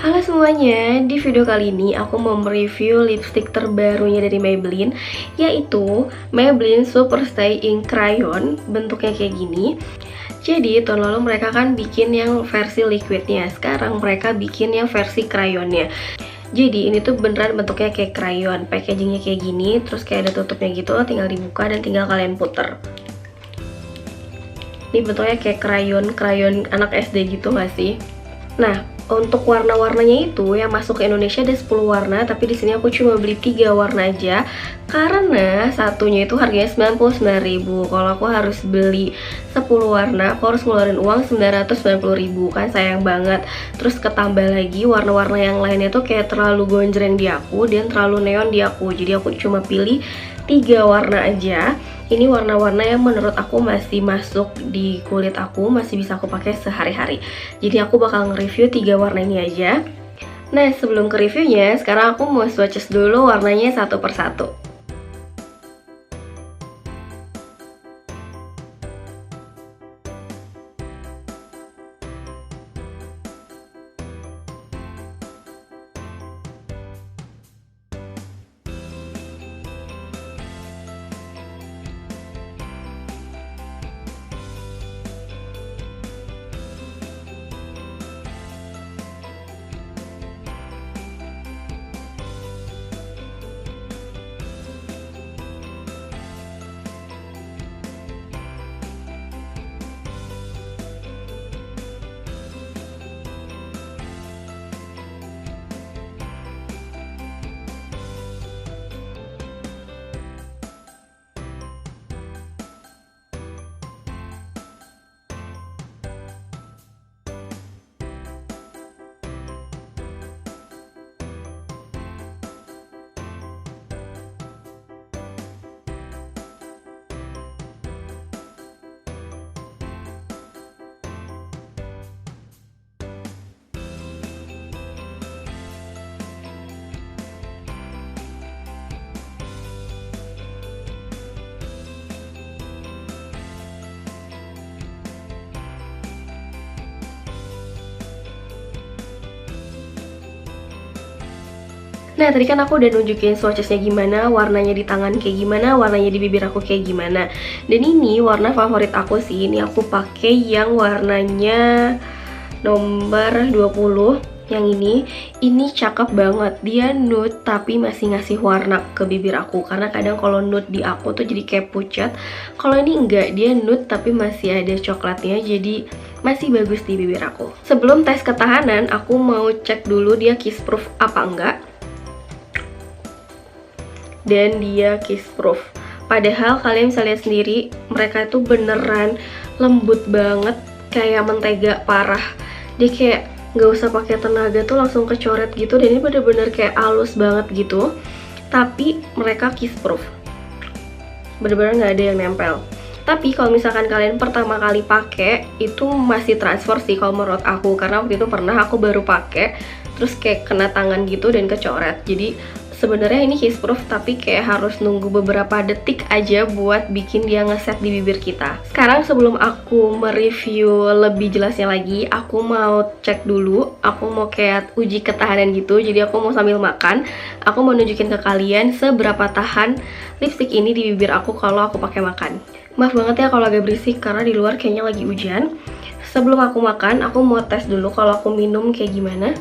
Halo semuanya, di video kali ini aku mau mereview lipstick terbarunya dari Maybelline, yaitu Maybelline Superstay Ink Crayon. Bentuknya kayak gini. Jadi tahun lalu mereka kan bikin yang versi liquidnya, sekarang mereka bikin yang versi crayonnya. Jadi ini tuh beneran bentuknya kayak crayon, packagingnya kayak gini, terus kayak ada tutupnya gitu, tinggal dibuka dan tinggal kalian puter. Ini bentuknya kayak crayon anak SD gitu gak sih? Nah, untuk warna-warnanya itu yang masuk ke Indonesia ada 10 warna, tapi di sini aku cuma beli 3 warna aja karena satunya itu harganya 99.000. Kalau aku harus beli 10 warna, aku harus ngeluarin uang 990.000, kan sayang banget. Terus ketambah lagi warna-warna yang lainnya tuh kayak terlalu gonjreng di aku dan terlalu neon di aku. Jadi aku cuma pilih 3 warna aja. Ini warna-warna yang menurut aku masih masuk di kulit aku, masih bisa aku pakai sehari-hari. Jadi aku bakal nge-review 3 warna ini aja. Nah, sebelum ke reviewnya, sekarang aku mau swatches dulu warnanya satu persatu. Nah, tadi kan aku udah nunjukin swatchesnya gimana, warnanya di tangan kayak gimana, warnanya di bibir aku kayak gimana. Dan ini warna favorit aku sih, ini aku pakai yang warnanya nomor 20. Yang ini cakep banget. Dia nude tapi masih ngasih warna ke bibir aku. Karena kadang kalau nude di aku tuh jadi kayak pucat. Kalau ini enggak, dia nude tapi masih ada coklatnya, jadi masih bagus di bibir aku. Sebelum tes ketahanan, aku mau cek dulu dia kiss proof apa enggak. Dan dia kiss proof. Padahal kalian bisa lihat sendiri, mereka itu beneran lembut banget, kayak mentega parah. Dia kayak nggak usah pakai tenaga tuh langsung kecoret gitu, dan ini bener-bener kayak halus banget gitu. Tapi mereka kiss proof, bener-bener nggak ada yang nempel. Tapi kalau misalkan kalian pertama kali pakai, itu masih transfer sih kalau menurut aku, karena waktu itu pernah aku baru pakai terus kayak kena tangan gitu dan kecoret. Jadi sebenarnya ini kiss proof, tapi kayak harus nunggu beberapa detik aja buat bikin dia ngeset di bibir kita. Sekarang sebelum aku mereview lebih jelasnya lagi, aku mau cek dulu, aku mau kayak uji ketahanan gitu. Jadi aku mau sambil makan, aku mau nunjukin ke kalian seberapa tahan lipstick ini di bibir aku kalau aku pakai makan. Maaf banget ya kalau agak berisik karena di luar kayaknya lagi hujan. Sebelum aku makan, aku mau tes dulu kalau aku minum kayak gimana.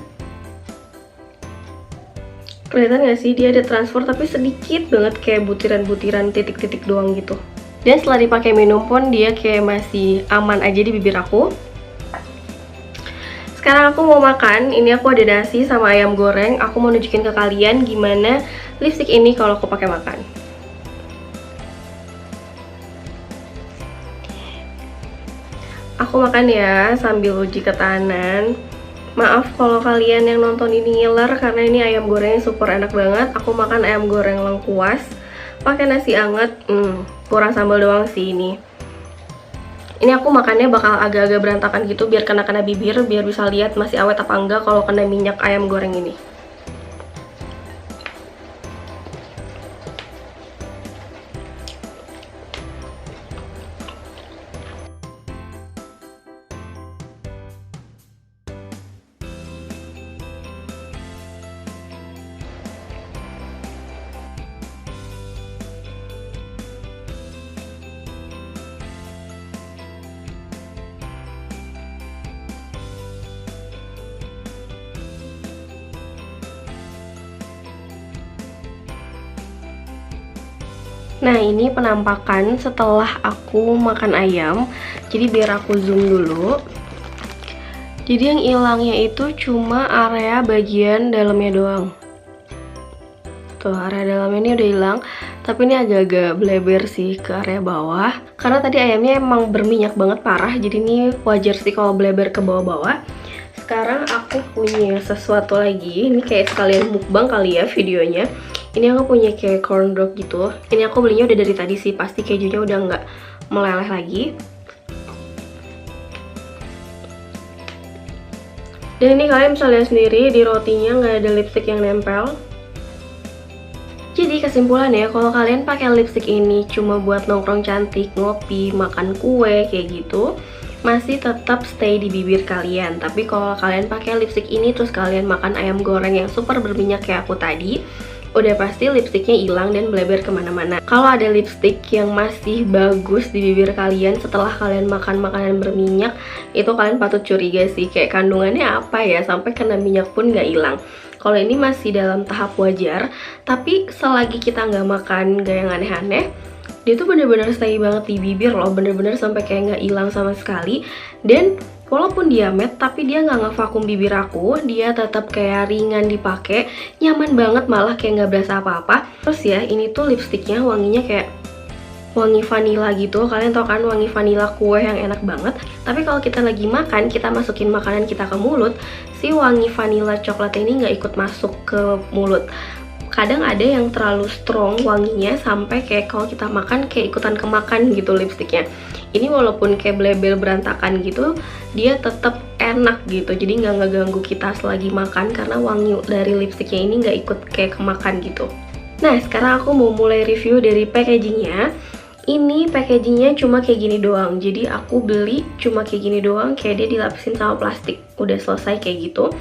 Kelihatan gak sih, dia ada transfer tapi sedikit banget, kayak butiran-butiran titik-titik doang gitu. Dan setelah dipakai minum pun dia kayak masih aman aja di bibir aku. Sekarang aku mau makan. Ini aku ada nasi sama ayam goreng. Aku mau nunjukin ke kalian gimana lipstick ini kalau aku pakai makan. Aku makan ya sambil uji ketahanan. Maaf kalau kalian yang nonton ini ngiler karena ini ayam gorengnya super enak banget. Aku makan ayam goreng lengkuas pakai nasi anget. Kurang sambal doang sih ini. Ini aku makannya bakal agak-agak berantakan gitu biar kena bibir, biar bisa lihat masih awet apa enggak kalau kena minyak ayam goreng ini. Nah, ini penampakan setelah aku makan ayam. Jadi biar aku zoom dulu. Jadi yang hilangnya itu cuma area bagian dalamnya doang. Tuh, area dalamnya ini udah hilang. Tapi ini agak-agak bleber sih ke area bawah. Karena tadi ayamnya emang berminyak banget parah. Jadi ini wajar sih kalau bleber ke bawah-bawah. Sekarang aku punya sesuatu lagi. Ini kayak sekalian mukbang kali ya videonya. Ini aku punya kayak corn dog gitu. Ini aku belinya udah dari tadi sih. Pasti kejunya udah nggak meleleh lagi. Dan ini kalian bisa lihat sendiri di rotinya nggak ada lipstick yang nempel. Jadi kesimpulannya, kalau kalian pakai lipstick ini cuma buat nongkrong cantik, ngopi, makan kue kayak gitu, masih tetap stay di bibir kalian. Tapi kalau kalian pakai lipstick ini terus kalian makan ayam goreng yang super berminyak kayak aku tadi, udah pasti lipsticknya hilang dan bleber kemana-mana. Kalau ada lipstick yang masih bagus di bibir kalian setelah kalian makan makanan berminyak, itu kalian patut curiga sih, kayak kandungannya apa ya sampai kena minyak pun nggak hilang. Kalau ini masih dalam tahap wajar, tapi selagi kita nggak makan gak yang aneh-aneh, dia tuh bener-bener stay banget di bibir loh, bener-bener sampai kayak nggak hilang sama sekali. Dan walaupun dia matte, tapi dia nggak ngevakum bibir aku, dia tetap kayak ringan dipakai, nyaman banget, malah kayak nggak berasa apa-apa. Terus ya, ini tuh lipstiknya wanginya kayak wangi vanila gitu. Kalian tau kan wangi vanila kue yang enak banget. Tapi kalau kita lagi makan, kita masukin makanan kita ke mulut, si wangi vanila coklat ini nggak ikut masuk ke mulut. Kadang ada yang terlalu strong wanginya sampai kayak kalau kita makan kayak ikutan kemakan gitu lipstiknya. Ini walaupun kayak bleber berantakan gitu, dia tetap enak gitu. Jadi nggak ngeganggu kita selagi makan karena wangi dari lipstiknya ini nggak ikut kayak kemakan gitu. Nah, sekarang aku mau mulai review dari packagingnya. Ini packagingnya cuma kayak gini doang. Jadi aku beli cuma kayak gini doang, kayak dia dilapisin sama plastik. Udah selesai kayak gitu.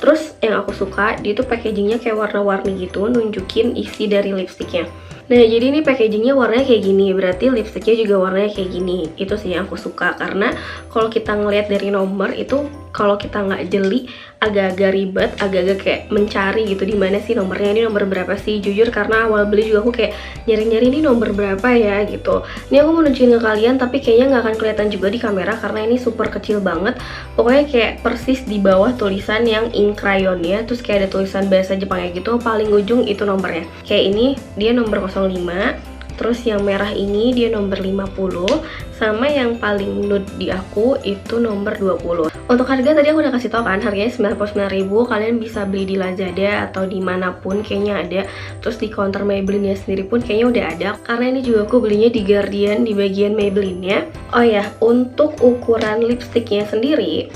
Terus yang aku suka, dia tuh packagingnya kayak warna-warni gitu, nunjukin isi dari lipstiknya. Nah, jadi ini packagingnya warnanya kayak gini, berarti lipstiknya juga warnanya kayak gini. Itu sih yang aku suka, karena kalau kita ngeliat dari nomor itu, kalau kita nggak jeli, agak-agak ribet, agak-agak kayak mencari gitu, di mana sih nomornya, ini nomor berapa sih. Jujur karena awal beli juga aku kayak nyari-nyari ini nomor berapa ya gitu. Ini aku mau nunjukin ke kalian, tapi kayaknya nggak akan kelihatan juga di kamera karena ini super kecil banget. Pokoknya kayak persis di bawah tulisan yang ink crayonnya, terus kayak ada tulisan bahasa Jepangnya gitu, paling ujung itu nomornya. Kayak ini dia nomor 05, terus yang merah ini dia nomor 50, sama yang paling nude di aku itu nomor 20. Untuk harga tadi aku udah kasih tau kan, harganya 99.000. Kalian bisa beli di Lazada atau dimanapun kayaknya ada. Terus di counter Maybelline sendiri pun kayaknya udah ada, karena ini juga aku belinya di Guardian di bagian Maybelline-nya. Oh ya, untuk ukuran lipstiknya sendiri,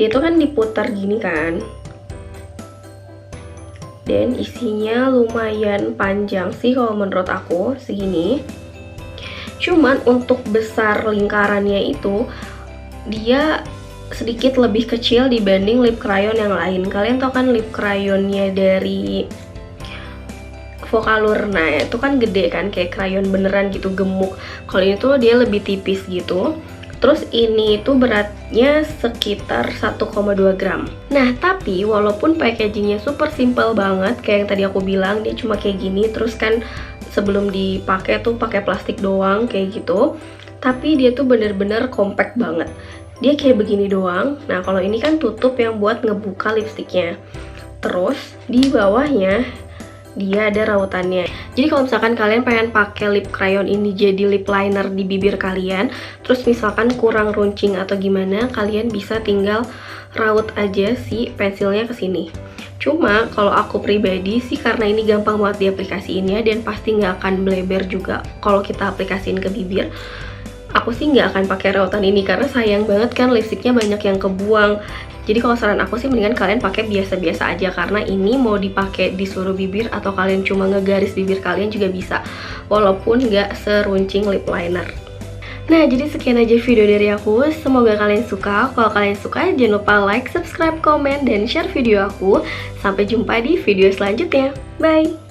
dia tuh kan diputar gini kan, dan isinya lumayan panjang sih kalau menurut aku, segini. Cuman untuk besar lingkarannya itu dia sedikit lebih kecil dibanding lip crayon yang lain. Kalian tau kan lip crayonnya dari Vocalour, nah itu kan gede kan, kayak crayon beneran gitu, gemuk. Kalau ini tuh dia lebih tipis gitu. Terus ini itu beratnya sekitar 1,2 gram. Nah, tapi walaupun packagingnya super simple banget, kayak yang tadi aku bilang, dia cuma kayak gini, terus kan sebelum dipakai tuh pakai plastik doang kayak gitu. Tapi dia tuh bener-bener compact banget. Dia kayak begini doang. Nah, kalau ini kan tutup yang buat ngebuka lipstiknya. Terus di bawahnya dia ada rautannya. Jadi kalau misalkan kalian pengen pakai lip crayon ini jadi lip liner di bibir kalian, terus misalkan kurang runcing atau gimana, kalian bisa tinggal raut aja si pensilnya ke sini. Cuma kalau aku pribadi sih, karena ini gampang banget diaplikasiinnya dan pasti nggak akan bleber juga kalau kita aplikasiin ke bibir, aku sih nggak akan pakai rautan ini karena sayang banget kan lipstiknya banyak yang kebuang. Jadi kalau saran aku sih mendingan kalian pakai biasa-biasa aja, karena ini mau dipakai di seluruh bibir atau kalian cuma ngegaris bibir kalian juga bisa, walaupun nggak seruncing lip liner. Nah, jadi sekian aja video dari aku. Semoga kalian suka. Kalau kalian suka, jangan lupa like, subscribe, komen, dan share video aku. Sampai jumpa di video selanjutnya. Bye!